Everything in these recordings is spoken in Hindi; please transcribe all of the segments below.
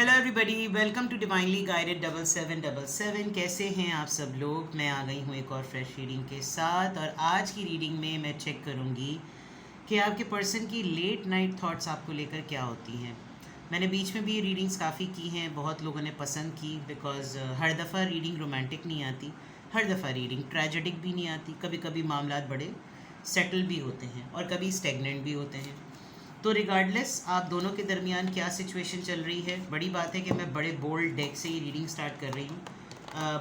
Hello everybody, welcome to divinely guided 7777। कैसे हैं आप सब लोग। मैं आ गई हूँ एक और फ्रेश रीडिंग के साथ, और आज की रीडिंग में मैं चेक करूँगी कि आपके पर्सन की लेट नाइट थॉट्स आपको लेकर क्या होती हैं। मैंने बीच में भी रीडिंग्स काफ़ी की हैं, बहुत लोगों ने पसंद की, बिकॉज़ हर दफ़ा रीडिंग रोमांटिक नहीं आती, हर दफ़ा रीडिंग ट्रेजेडिक भी नहीं आती। कभी कभी मामलात बड़े सेटल भी होते हैं और कभी स्टेगनेंट भी होते हैं। तो रिगार्डलेस आप दोनों के दरमियान क्या सिचुएशन चल रही है, बड़ी बात है कि मैं बड़े बोल्ड डेक से ही रीडिंग स्टार्ट कर रही हूँ।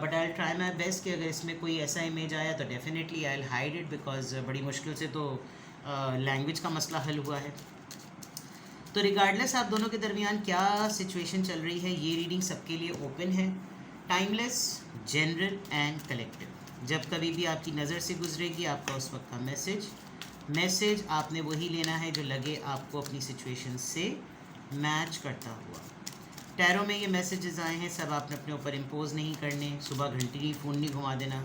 But I try my best कि अगर इसमें कोई ऐसा इमेज आया तो definitely I will hide it, because बड़ी मुश्किल से तो लैंग्वेज का मसला हल हुआ है। तो रिगार्डलेस आप दोनों के दरमियान क्या सिचुएशन चल रही है, ये रीडिंग सबके लिए ओपन है, टाइमलेस, जनरल एंड कलेक्टिव। जब कभी भी आपकी नज़र से गुजरेगी आपका उस वक्त का मैसेज आपने वही लेना है जो लगे आपको अपनी सिचुएशन से मैच करता हुआ। टैरो में ये मैसेजेस आए हैं, सब आपने अपने ऊपर इम्पोज नहीं करने। सुबह घंटी नहीं, फ़ोन नहीं घुमा देना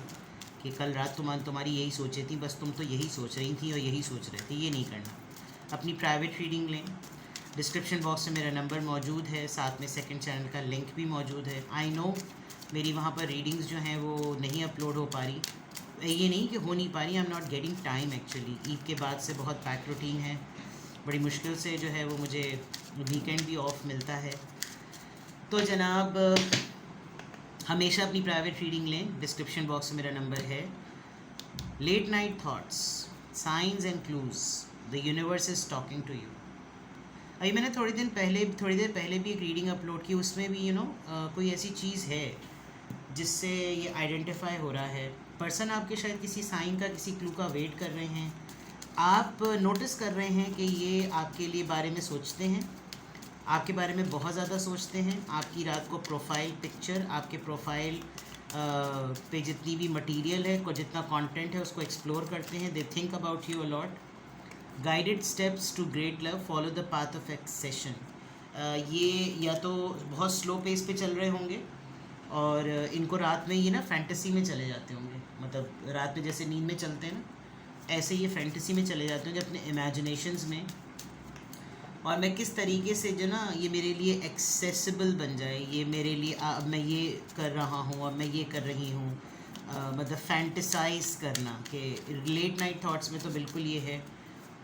कि कल रात तुम्हारी यही सोचें थी, बस तुम तो यही सोच रही थी और यही सोच रहे थे, ये नहीं करना। अपनी प्राइवेट रीडिंग लें। डिस्क्रिप्शन बॉक्स में मेरा नंबर मौजूद है, साथ में सेकंड चैनल का लिंक भी मौजूद है। आई नो मेरी वहाँ पर रीडिंग्स जो हैं वो नहीं अपलोड हो पा रही, ये नहीं कि हो नहीं पा रही, I am not getting time actually. Eid के बाद से बहुत पैक रूटीन है, बड़ी मुश्किल से जो है वो मुझे वीकेंड भी ऑफ मिलता है। तो जनाब हमेशा अपनी प्राइवेट रीडिंग लें, डिस्क्रिप्शन बॉक्स में मेरा नंबर है। Late night thoughts, science and clues, the universe is talking to you. अभी मैंने थोड़ी देर पहले भी एक रीडिंग अपलोड की, उसमें भी कोई ऐसी चीज़ है जिससे ये आइडेंटिफाई हो रहा है। पर्सन आपके शायद किसी साइन का, किसी क्लू का वेट कर रहे हैं। आप नोटिस कर रहे हैं कि ये आपके लिए बारे में सोचते हैं, आपके बारे में बहुत ज़्यादा सोचते हैं। आपकी रात को प्रोफाइल पिक्चर, आपके प्रोफाइल पे जितनी भी मटेरियल है, जितना कंटेंट है, उसको एक्सप्लोर करते हैं। They think about you a lot. Guided steps to great love, follow the path of ascension. ये या तो बहुत स्लो पेस पे चल रहे होंगे और इनको रात में ये फैंटेसी में चले जाते होंगे, मतलब रात में जैसे नींद में चलते हैं ना, ऐसे ये फैंटेसी में चले जाते होंगे अपने इमेजिनेशंस में। और मैं किस तरीके से ये मेरे लिए एक्सेसिबल बन जाए, ये मेरे लिए अब मैं ये कर रहा हूँ, अब मैं ये कर रही हूँ, मतलब फैंटिसाइज करना कि लेट नाइट थॉट्स में तो बिल्कुल ये है।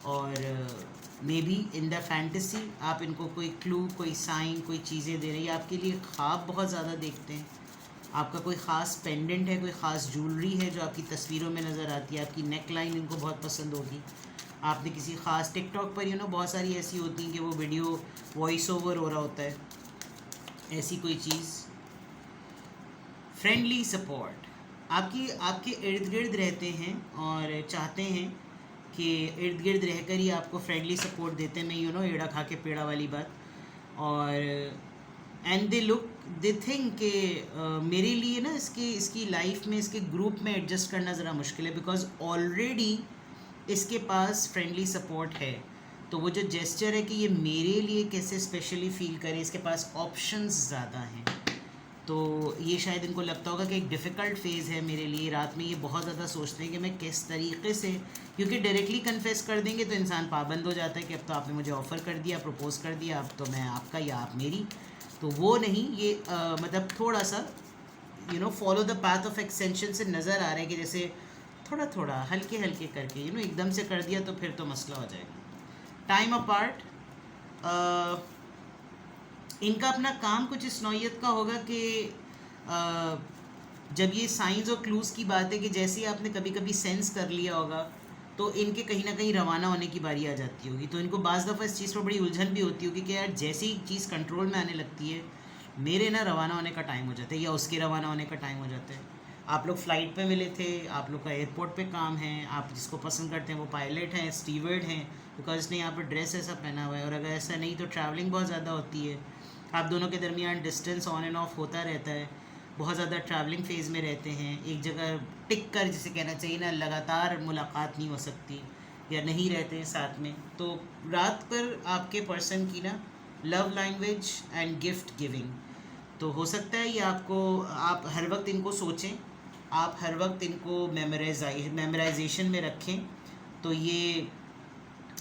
और may be in the fantasy आप इनको कोई क्लू, कोई साइन, कोई चीज़ें दे रही है। आपके लिए ख्वाब बहुत ज़्यादा देखते हैं, आपका कोई ख़ास पेंडेंट है, कोई ख़ास ज्वेलरी है जो आपकी तस्वीरों में नज़र आती है, आपकी नेक लाइन इनको बहुत पसंद होगी। आपने किसी ख़ास टिकटॉक पर बहुत सारी ऐसी होती हैं कि वो वीडियो वॉइस ओवर हो रहा होता है, ऐसी कोई चीज़। फ्रेंडली सपोर्ट, आपके इर्द गिर्द रहते हैं और चाहते हैं कि इर्द गिर्द रहकर ही आपको फ्रेंडली सपोर्ट देते हैं। मैं एड़ा खा के पेड़ा वाली बात। और एंड दे थिंक कि मेरे लिए इसकी लाइफ में, इसके ग्रुप में एडजस्ट करना ज़रा मुश्किल है, बिकॉज ऑलरेडी इसके पास फ्रेंडली सपोर्ट है। तो वो जो जेस्चर है कि ये मेरे लिए कैसे स्पेशली फील करे, इसके पास ऑप्शंस ज़्यादा हैं। तो ये शायद इनको लगता होगा कि एक डिफ़िकल्ट फ़ेज़ है मेरे लिए। रात में ये बहुत ज़्यादा सोचते हैं कि मैं किस तरीके से, क्योंकि डायरेक्टली कन्फेस कर देंगे तो इंसान पाबंद हो जाता है कि अब तो आपने मुझे ऑफ़र कर दिया, प्रपोज़ कर दिया, अब तो मैं आपका या आप मेरी। तो वो नहीं, ये मतलब थोड़ा सा follow the path of extension से नज़र आ रहा है कि जैसे थोड़ा थोड़ा हल्के हल्के करके एकदम से कर दिया तो फिर तो मसला हो जाएगा। टाइम अपार्ट, इनका अपना काम कुछ इस नौयत का होगा कि जब ये साइंस और क्लूज़ की बात है कि जैसे ही आपने कभी कभी सेंस कर लिया होगा तो इनके कहीं ना कहीं रवाना होने की बारी आ जाती होगी। तो इनको बाज़ दफ़ा इस चीज़ पर बड़ी उलझन भी होती होगी कि यार जैसे ही चीज़ कंट्रोल में आने लगती है, मेरे रवाना होने का टाइम हो जाता है या उसके रवाना होने का टाइम हो जाता है। आप लोग फ़्लाइट पे मिले थे, आप लोग का एयरपोर्ट पे काम है, आप जिसको पसंद करते हैं वो पायलट हैं, स्टीवर्ड हैं, बिकॉज इसने यहाँ पर ड्रेस ऐसा पहना हुआ है। और अगर ऐसा नहीं तो ट्रैवलिंग बहुत ज़्यादा होती है, आप दोनों के दरमियान डिस्टेंस ऑन एंड ऑफ होता रहता है, बहुत ज़्यादा ट्रैवलिंग फ़ेज़ में रहते हैं। एक जगह टिक कर जिसे कहना चाहिए ना, लगातार मुलाकात नहीं हो सकती या नहीं रहते हैं साथ में। तो रात पर आपके पर्सन की love language and gift giving, तो हो सकता है ये आप हर वक्त इनको सोचें, आप हर वक्त इनको मेमोराइजेशन में रखें। तो ये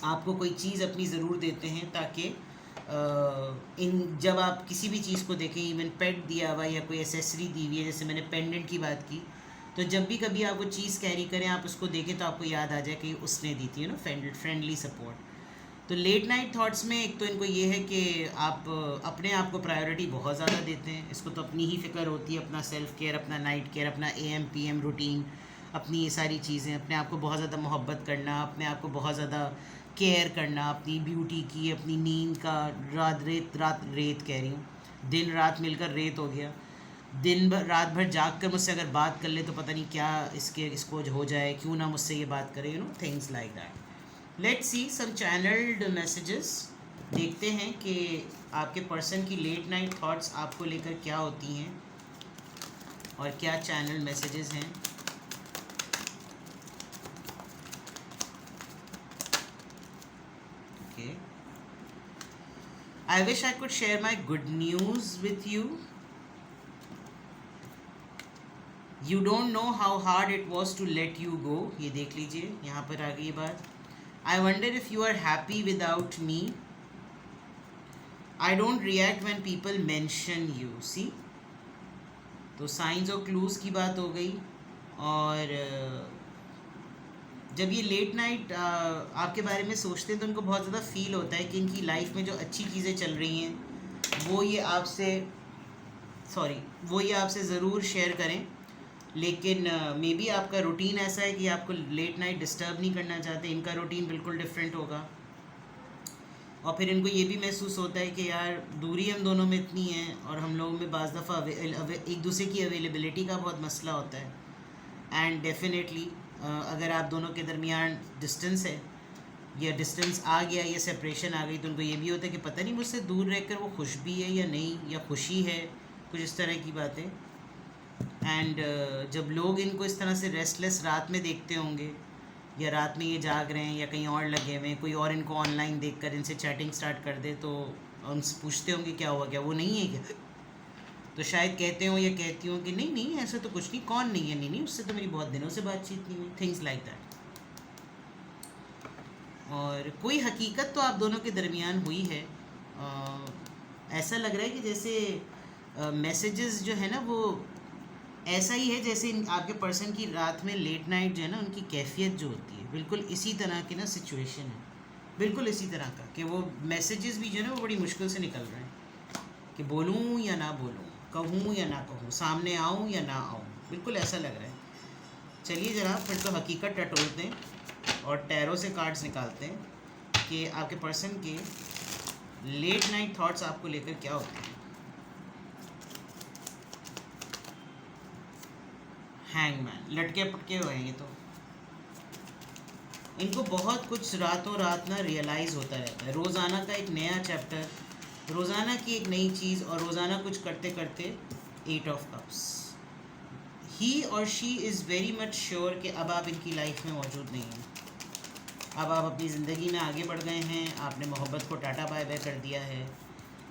आपको कोई चीज़ अपनी ज़रूर देते हैं ताकि इन जब आप किसी भी चीज़ को देखें, इवन पेट दिया हुआ या कोई एसेसरी दी हुई है, जैसे मैंने पेंडेंट की बात की, तो जब भी कभी आप वो चीज़ कैरी करें, आप उसको देखें तो आपको याद आ जाए कि उसने दी थी, फ्रेंडली सपोर्ट। तो लेट नाइट थॉट्स में एक तो इनको ये है कि आप अपने आप को प्रायोरिटी बहुत ज़्यादा देते हैं। इसको तो अपनी ही फ़िक्र होती है, अपना सेल्फ केयर, अपना नाइट केयर, अपना AM PM रूटीन, अपनी ये सारी चीज़ें, अपने आप को बहुत ज़्यादा मोहब्बत करना, अपने आप को बहुत ज़्यादा केयर करना, अपनी ब्यूटी की, अपनी नींद का। रात रेत कह रही हूँ, दिन रात मिलकर रेत हो गया। दिन भर रात भर जाग कर मुझसे अगर बात कर ले तो पता नहीं क्या इसको हो जाए, क्यों ना मुझसे ये बात करे, things like that. Let's see some channelled messages. देखते हैं कि आपके पर्सन की लेट नाइट थॉट्स आपको लेकर क्या होती हैं और क्या चैनल मैसेजेस हैं। Okay, I wish I could share my good news with you. You don't know how hard it was to let you go. ये देख लीजिए, यहाँ पर आ गई बात। I wonder if you are happy without me. I don't react when people mention you. See? तो साइंस और क्लूज़ की बात हो गई। और जब ये लेट नाइट आपके बारे में सोचते हैं तो उनको बहुत ज़्यादा फील होता है कि इनकी लाइफ में जो अच्छी चीज़ें चल रही हैं वो ये आपसे ज़रूर शेयर करें। लेकिन मे बी आपका रूटीन ऐसा है कि आपको लेट नाइट डिस्टर्ब नहीं करना चाहते। इनका रूटीन बिल्कुल डिफरेंट होगा और फिर इनको ये भी महसूस होता है कि यार दूरी हम दोनों में इतनी है और हम लोगों में बाज़ दफ़ा एक दूसरे की अवेलेबिलिटी का बहुत मसला होता है। एंड डेफिनेटली अगर आप दोनों के दरमियान डिस्टेंस है या डिस्टेंस आ गया या सेपरेशन आ गई तो उनको ये भी होता है कि पता नहीं मुझसे दूर रहकर वो खुश भी है या नहीं, या खुशी है, कुछ इस तरह की बातें। एंड जब लोग इनको इस तरह से रेस्टलेस रात में देखते होंगे या रात में ये जाग रहे हैं या कहीं और लगे हुए हैं, कोई और इनको ऑनलाइन देखकर इनसे चैटिंग स्टार्ट कर दे तो उनसे पूछते होंगे क्या हुआ, क्या वो नहीं है क्या, तो शायद कहते हो या कहती हूँ कि नहीं नहीं ऐसा तो कुछ नहीं, कौन नहीं है, नहीं नहीं उससे तो मेरी बहुत दिनों से बातचीत नहीं हुई, थिंग्स लाइक दैट। और कोई हकीकत तो आप दोनों के दरमियान हुई है। ऐसा लग रहा है कि जैसे मैसेजेस जो है ना वो ऐसा ही है जैसे आपके पर्सन की रात में लेट नाइट जो है ना उनकी कैफियत जो होती है बिल्कुल इसी तरह की ना सिचुएशन है, बिल्कुल इसी तरह का कि वो मैसेजेस भी जो है ना वो बड़ी मुश्किल से निकल रहे हैं कि बोलूँ या ना बोलूँ, कहूँ या ना कहूँ, सामने आऊँ या ना आऊँ, बिल्कुल ऐसा लग रहा है। चलिए जनाब फिर तो हकीकत टटोलते हैं और टैरो से कार्ड्स निकालते हैं कि आपके पर्सन के लेट नाइट थॉट्स आपको लेकर क्या होते हैं। हैंगमैन, लटके पटके हुए हैं ये तो। इनको बहुत कुछ रातों रात ना रियलाइज़ होता रहता है, रोज़ाना का एक नया चैप्टर, रोज़ाना की एक नई चीज़ और रोज़ाना कुछ करते करते 8 ऑफ कप्स। ही और she is very much sure कि अब आप इनकी लाइफ में मौजूद नहीं हैं, अब आप अपनी ज़िंदगी में आगे बढ़ गए हैं, आपने मोहब्बत को टाटा बाय बाय कर दिया है।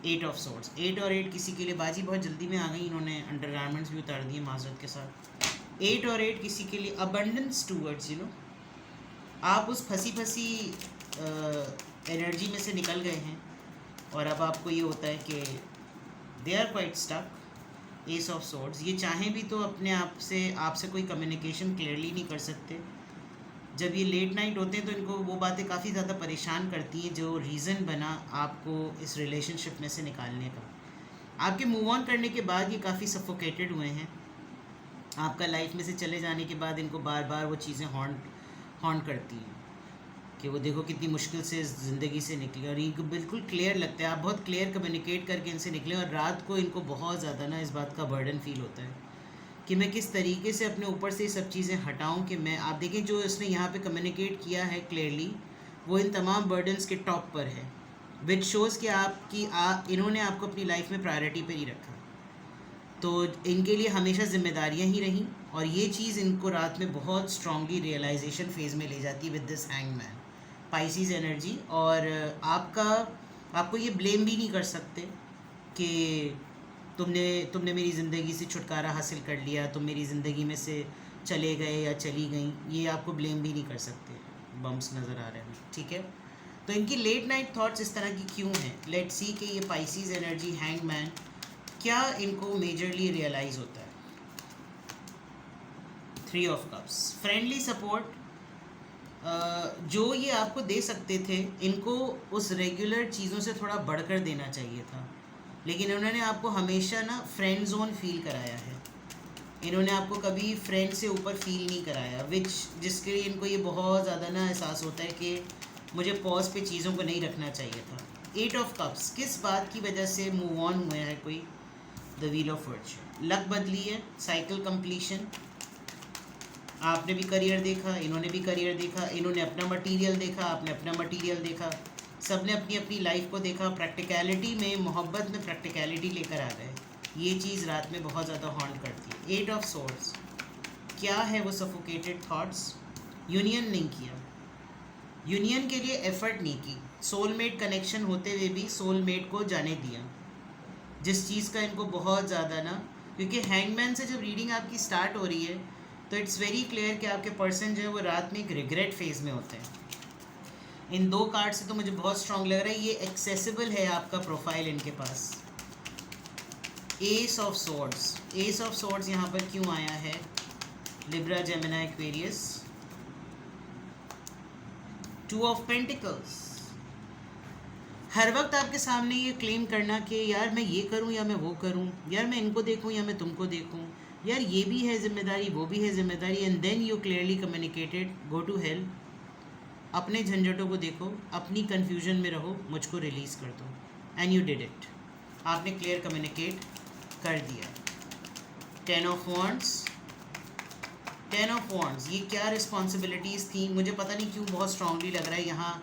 8 ऑफ सोर्ड्स, 8 और 8 किसी के लिए बाजी बहुत जल्दी में आ गई, इन्होंने अंडरगारमेंट्स भी उतार दिए माजरत के साथ। 8 और 8 किसी के लिए अबंडेंस टूवर्ड्स आप उस फंसी एनर्जी में से निकल गए हैं और अब आपको ये होता है कि they are quite stuck. Ace of swords, ये चाहें भी तो अपने आपसे कोई कम्युनिकेशन क्लियरली नहीं कर सकते। जब ये लेट नाइट होते हैं तो इनको वो बातें काफ़ी ज़्यादा परेशान करती हैं जो रीज़न बना आपको इस रिलेशनशिप में से निकालने का। आपके मूव ऑन करने के बाद ये काफ़ी सफोकेटेड हुए हैं। आपका लाइफ में से चले जाने के बाद इनको बार बार वो चीज़ें हॉन्ट करती हैं कि वो देखो कितनी मुश्किल से ज़िंदगी से निकले, और इनको बिल्कुल क्लियर लगता है, आप बहुत क्लियर कम्युनिकेट करके इनसे निकले, और रात को इनको बहुत ज़्यादा ना इस बात का बर्डन फील होता है कि मैं किस तरीके से अपने ऊपर से ये सब चीज़ें हटाऊं कि मैं, आप देखें जो इसने यहाँ पे कम्युनिकेट किया है क्लियरली वो इन तमाम बर्डन्स के टॉप पर है, विच शोज़ कि इन्होंने आपको अपनी लाइफ में प्रायोरिटी पे ही रखा, तो इनके लिए हमेशा जिम्मेदारियाँ ही रहीं, और ये चीज़ इनको रात में बहुत स्ट्रांगली रियलाइजेशन फेज़ में ले जाती है with this hangman Pisces energy. और आपको ये ब्लेम भी नहीं कर सकते कि तुमने मेरी ज़िंदगी से छुटकारा हासिल कर लिया, तुम मेरी ज़िंदगी में से चले गए या चली गई, ये आपको ब्लेम भी नहीं कर सकते। बम्स नज़र आ रहे हैं, ठीक है। तो इनकी लेट नाइट थॉट्स इस तरह की क्यों हैं? लेट्स सी कि ये पाइसीज एनर्जी, हैंगमैन, क्या इनको मेजरली रियलाइज होता है? 3 ऑफ कप्स, फ्रेंडली सपोर्ट जो ये आपको दे सकते थे, इनको उस रेगुलर चीज़ों से थोड़ा बढ़कर देना चाहिए था, लेकिन उन्होंने आपको हमेशा ना फ्रेंड जोन फील कराया है। इन्होंने आपको कभी फ्रेंड से ऊपर फील नहीं कराया, जिसके लिए इनको ये बहुत ज़्यादा ना एहसास होता है कि मुझे पॉज पे चीज़ों को नहीं रखना चाहिए था। 8 ऑफ कप्स, किस बात की वजह से मूव ऑन हुए हैं कोई? The wheel of virtue, luck बदली है, साइकिल कंप्लीशन। आपने भी करियर देखा, इन्होंने भी करियर देखा, इन्होंने अपना मटेरियल देखा, आपने अपना मटेरियल देखा, सब ने अपनी अपनी लाइफ को देखा। प्रैक्टिकलिटी में, मोहब्बत में प्रैक्टिकलिटी लेकर आ गए। ये चीज़ रात में बहुत ज़्यादा हॉन्ट करती है। 8 ऑफ सोर्ड्स, क्या है वो? Suffocated thoughts. यूनियन नहीं किया, यूनियन के लिए एफर्ट नहीं की, सोलमेट कनेक्शन होते हुए भी सोलमेट को जाने दिया, जिस चीज़ का इनको बहुत ज़्यादा ना, क्योंकि हैंगमैन से जब रीडिंग आपकी स्टार्ट हो रही है तो इट्स वेरी क्लियर कि आपके पर्सन जो है वो रात में एक रिग्रेट फेज में होते हैं। इन 2 कार्ड से तो मुझे बहुत स्ट्रांग लग रहा है ये एक्सेसिबल है आपका प्रोफाइल इनके पास। Ace of swords, ace of swords यहाँ पर क्यों आया है? Libra, Gemini, Aquarius. 2 of pentacles, हर वक्त आपके सामने ये क्लेम करना कि यार मैं ये करूं या मैं वो करूं, यार मैं इनको देखूं या मैं तुमको देखूं, यार ये भी है जिम्मेदारी, वो भी है जिम्मेदारी। And then you clearly communicated, go to hell, अपने झंझटों को देखो, अपनी कन्फ्यूजन में रहो, मुझको रिलीज़ कर दो। एंड यू डिड इट, आपने क्लियर कम्युनिकेट कर दिया। 10 ऑफ वॉन्ड्स, 10 ऑफ वॉन्ड्स, ये क्या रिस्पॉन्सिबिलिटीज़ थी? मुझे पता नहीं क्यों बहुत स्ट्रांगली लग रहा है यहाँ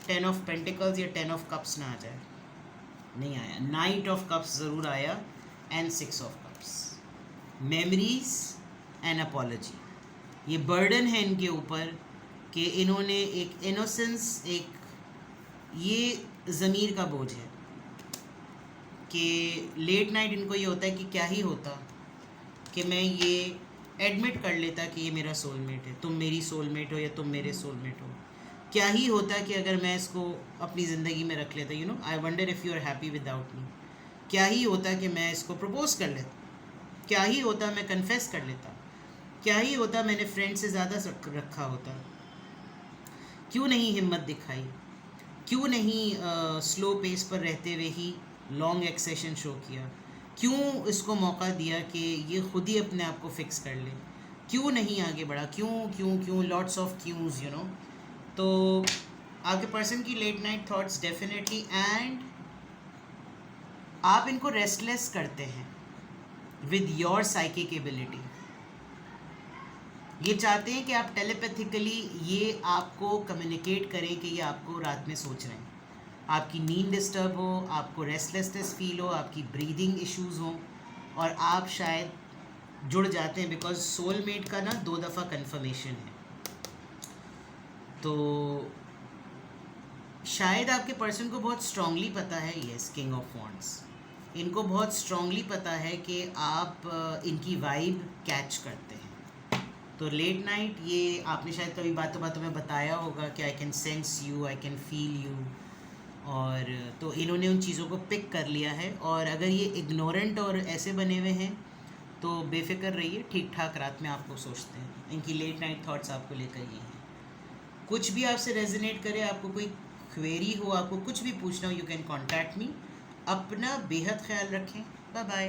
10 ऑफ पेंटिकल्स या 10 ऑफ कप्स ना आ जाए। नहीं आया, नाइट ऑफ कप्स ज़रूर आया, and 6 of cups. Memories and apology, ये बर्डन है इनके ऊपर कि इन्होंने एक इनोसेंस, एक ये ज़मीर का बोझ है कि लेट नाइट इनको ये होता है कि क्या ही होता कि मैं ये एडमिट कर लेता कि ये मेरा सोलमेट है, तुम मेरी सोलमेट हो या तुम मेरे सोलमेट हो। क्या ही होता कि अगर मैं इसको अपनी ज़िंदगी में रख लेता, I wonder if you are happy without me. क्या ही होता कि मैं इसको प्रपोज कर लेता, क्या ही होता मैं कन्फेस कर लेता, क्या ही होता मैंने फ्रेंड से ज़्यादा रखा होता। क्यों नहीं हिम्मत दिखाई, क्यों नहीं स्लो पेस पर रहते हुए ही लॉन्ग एक्सेशन शो किया, क्यों इसको मौका दिया कि ये खुद ही अपने आप को फिक्स कर ले, क्यों नहीं आगे बढ़ा, क्यों क्यों क्यों, lots of cues you know. तो आपके पर्सन की late night thoughts definitely, and आप इनको रेस्टलेस करते हैं विद योर साइकिक एबिलिटी। ये चाहते हैं कि आप टेलीपैथिकली ये आपको कम्युनिकेट करें कि ये आपको रात में सोच रहे हैं, आपकी नींद डिस्टर्ब हो, आपको रेस्टलेसनेस फील हो, आपकी ब्रीदिंग इश्यूज हो, और आप शायद जुड़ जाते हैं बिकॉज सोलमेट का ना 2 दफ़ा कन्फर्मेशन है। तो शायद आपके पर्सन को बहुत स्ट्रांगली पता है, यस, किंग ऑफ वॉन्ड्स, इनको बहुत स्ट्रांगली पता है कि आप इनकी वाइब कैच करते हैं। तो लेट नाइट ये आपने शायद कभी बातों बातों में बताया होगा कि I can sense you, I can feel you, और तो इन्होंने उन चीज़ों को पिक कर लिया है। और अगर ये इग्नोरेंट और ऐसे बने हुए हैं तो बेफिक्र रहिए, ठीक ठाक रात में आपको सोचते हैं। इनकी लेट नाइट थॉट्स आपको लेकर ये हैं। कुछ भी आपसे रेजोनेट करे, आपको कोई क्वेरी हो, आपको कुछ भी पूछना हो, यू कैन कॉन्टैक्ट मी। अपना बेहद ख्याल रखें। Bye bye.